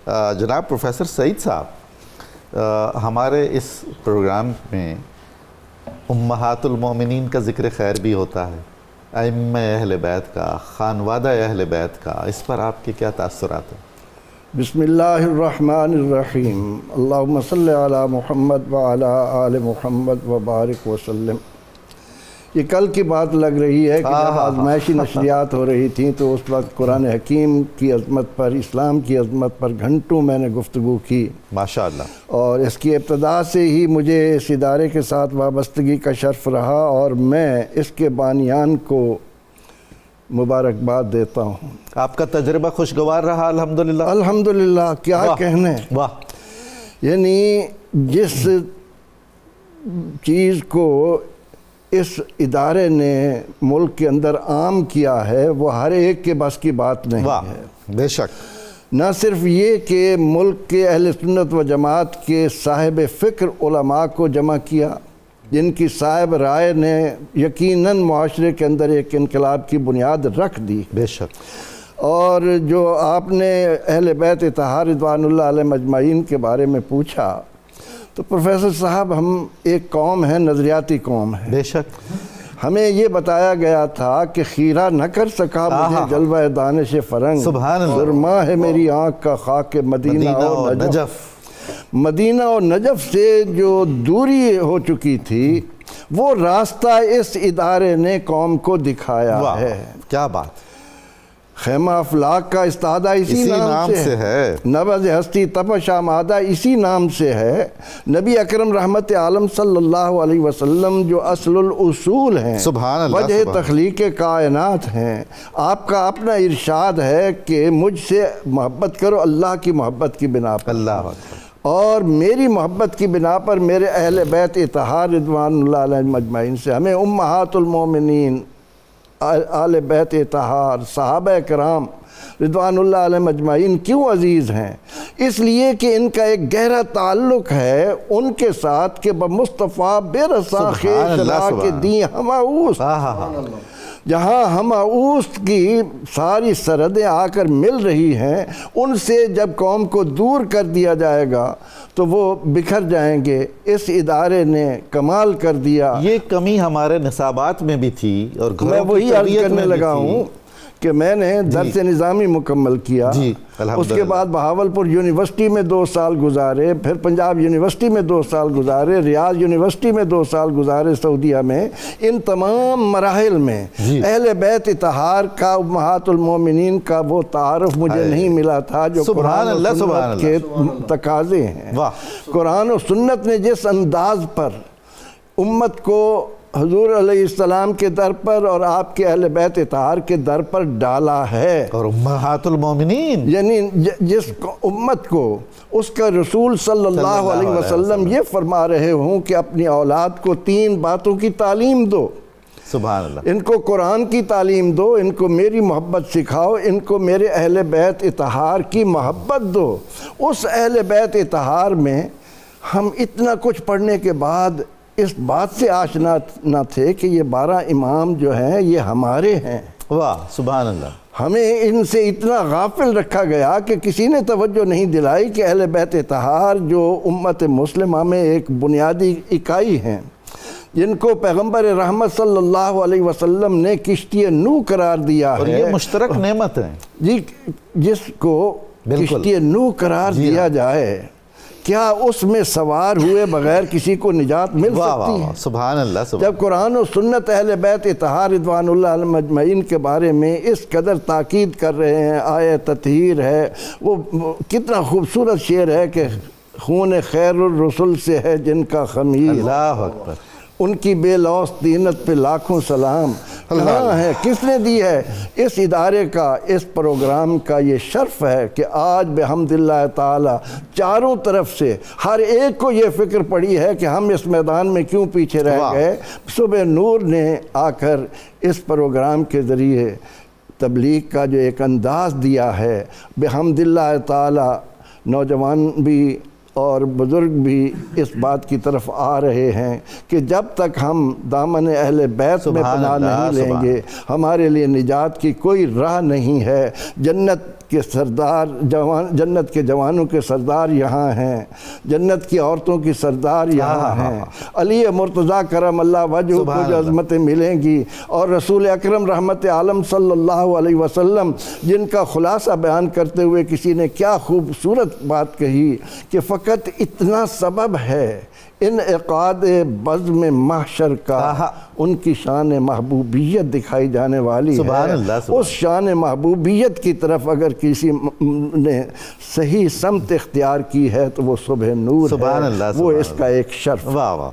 جناب پروفیسر سعید صاحب، ہمارے اس پروگرام میں امہات المومنین کا ذکر خیر بھی ہوتا ہے، ائمہ اہل بیت کا، خانوادہ اہل بیت کا، اس پر آپ کے کیا تاثرات ہیں؟ بسم اللہ الرحمن الرحیم، اللہم صلی علی محمد وعلی آل محمد وبارک وسلم۔ یہ کل کی بات لگ رہی ہے کہ جب آزمائشی نشریات ہو رہی تھیں تو اس وقت قرآن حکیم کی عظمت پر، اسلام کی عظمت پر گھنٹوں میں نے گفتگو کی ماشاءاللہ، اور اس کی ابتدا سے ہی مجھے اس ادارے کے ساتھ وابستگی کا شرف رہا اور میں اس کے بانیان کو مبارکباد دیتا ہوں۔ آپ کا تجربہ خوشگوار رہا الحمدللہ؟ الحمدللہ، کیا کہنے، یعنی جس چیز کو اس ادارے نے ملک کے اندر عام کیا ہے وہ ہر ایک کے بس کی بات نہیں ہے۔ بے شک، نہ صرف یہ کہ ملک کے اہل سنت و جماعت کے صاحب فکر علماء کو جمع کیا، جن کی صاحب رائے نے یقیناً معاشرے کے اندر ایک انقلاب کی بنیاد رکھ دی، بے شک، اور جو آپ نے اہل بیت اطہار رضوان اللہ علیہم اجمعین کے بارے میں پوچھا تو پروفیسر صاحب ہم ایک قوم ہے، نظریاتی قوم ہے، بے شک، ہمیں یہ بتایا گیا تھا کہ خیرہ نہ کر سکا مجھے جلوہ دانش فرنگ، سبحان اللہ، سرما ہے میری آنکھ کا خاک مدینہ اور نجف۔ مدینہ اور نجف سے جو دوری ہو چکی تھی وہ راستہ اس ادارے نے قوم کو دکھایا ہے۔ کیا بات، خیمہ افلاک کا استادہ اسی نام سے ہے، نبض ہستی تپش آمادہ اسی نام سے ہے، نبی اکرم رحمت عالم صلی اللہ علیہ وسلم جو اصل الاصول ہیں، سبحان اللہ، وجہ تخلیق کائنات ہیں، آپ کا اپنا ارشاد ہے کہ مجھ سے محبت کرو اللہ کی محبت کی بنا پر، اللہ اور میری محبت کی بنا پر میرے اہل بیت اطہار رضوان اللہ علیہم اجمعین سے۔ ہمیں امہات المومنین، آل بیت اطہار، صحابہ کرام رضوان اللہ علیہم اجمعین کیوں عزیز ہیں؟ اس لیے کہ ان کا ایک گہرا تعلق ہے ان کے ساتھ کہ بمصطفیٰ بے رساں خیش لا کے دیں ہماؤس، جہاں ہماؤس کی ساری سرحدیں آ کر مل رہی ہیں، ان سے جب قوم کو دور کر دیا جائے گا تو وہ بکھر جائیں گے۔ اس ادارے نے کمال کر دیا۔ یہ کمی ہمارے نصابات میں بھی تھی اور میں وہی عرض کرنے لگا ہوں کہ میں نے درس نظامی مکمل کیا، اس کے بعد بہاولپور یونیورسٹی میں 2 سال گزارے، پھر پنجاب یونیورسٹی میں 2 سال گزارے، ریاض یونیورسٹی میں 2 سال گزارے سعودیہ میں۔ ان تمام مراحل میں اہل بیت اطہار کا، امہات المومنین کا وہ تعارف مجھے نہیں ملا تھا جو قرآن و سنت کے تقاضے ہیں۔ قرآن و سنت نے جس انداز پر امت کو حضور علیہ السلام کے در پر اور آپ کے اہل بیت اطہار کے در پر ڈالا ہے، اور امہات المومنین یعنی جس امت کو اس کا رسول صلی اللہ علیہ وسلم یہ فرما رہے ہوں کہ اپنی اولاد کو 3 باتوں کی تعلیم دو، سبحان اللہ، ان کو قرآن کی تعلیم دو، ان کو میری محبت سکھاؤ، ان کو میرے اہل بیت اطہار کی محبت دو۔ اس اہل بیت اطہار میں ہم اتنا کچھ پڑھنے کے بعد اس بات سے آشنا نہ تھے کہ یہ 12 امام جو ہیں یہ ہمارے ہیں۔ واہ، سبحان اللہ، ہمیں ان سے اتنا غافل رکھا گیا کہ کسی نے توجہ نہیں دلائی کہ اہل بیت اطہار جو امت مسلمہ میں ایک بنیادی اکائی ہیں، جن کو پیغمبر رحمت صلی اللہ علیہ وسلم نے کشتی نوح قرار دیا ہے، اور یہ مشترک نعمت ہے جی، جس کو کشتی نوح قرار دیا جائے، کیا اس میں سوار ہوئے بغیر کسی کو نجات مل سکتی ہے؟ سبحان اللہ، جب قرآن و سنت اہل بیت اطہار رضوان اللہ علیہم اجمعین کے بارے میں اس قدر تاکید کر رہے ہیں، آیہ تطہیر ہے، وہ کتنا خوبصورت شعر ہے کہ خون خیر الرسل سے ہے جن کا خمیر، اللہ اکبر، ان کی بے لوث دینت پہ لاکھوں سلام۔ کہاں ہے، کس نے دی ہے؟ اس ادارے کا، اس پروگرام کا یہ شرف ہے کہ آج بحمد اللہ تعالی چاروں طرف سے ہر ایک کو یہ فکر پڑی ہے کہ ہم اس میدان میں کیوں پیچھے رہ گئے۔ صبح نور نے آ کر اس پروگرام کے ذریعے تبلیغ کا جو ایک انداز دیا ہے، بحمد اللہ تعالی نوجوان بھی اور بزرگ بھی اس بات کی طرف آ رہے ہیں کہ جب تک ہم دامن اہل بیت میں پناہ نہیں لیں گے ہمارے لیے نجات کی کوئی راہ نہیں ہے۔ جنت کے سردار جنت کے جوانوں کے سردار یہاں ہیں، جنت کی عورتوں کی سردار یہاں ہیں، علی مرتضیٰ کرم اللہ وجہ کو جو عظمتیں ملیں گی، اور رسول اکرم رحمت عالم صلی اللہ علیہ وسلم جن کا خلاصہ بیان کرتے ہوئے کسی نے کیا خوبصورت بات کہی کہ فقط اتنا سبب ہے انعقاد بزم محشر کا، ان کی شان محبوبیت دکھائی جانے والی ہے۔ اس شان محبوبیت کی طرف اگر کسی نے صحیح سمت اختیار کی ہے تو وہ صبح نور ہے، وہ اس کا ایک شرف۔ واہ واہ،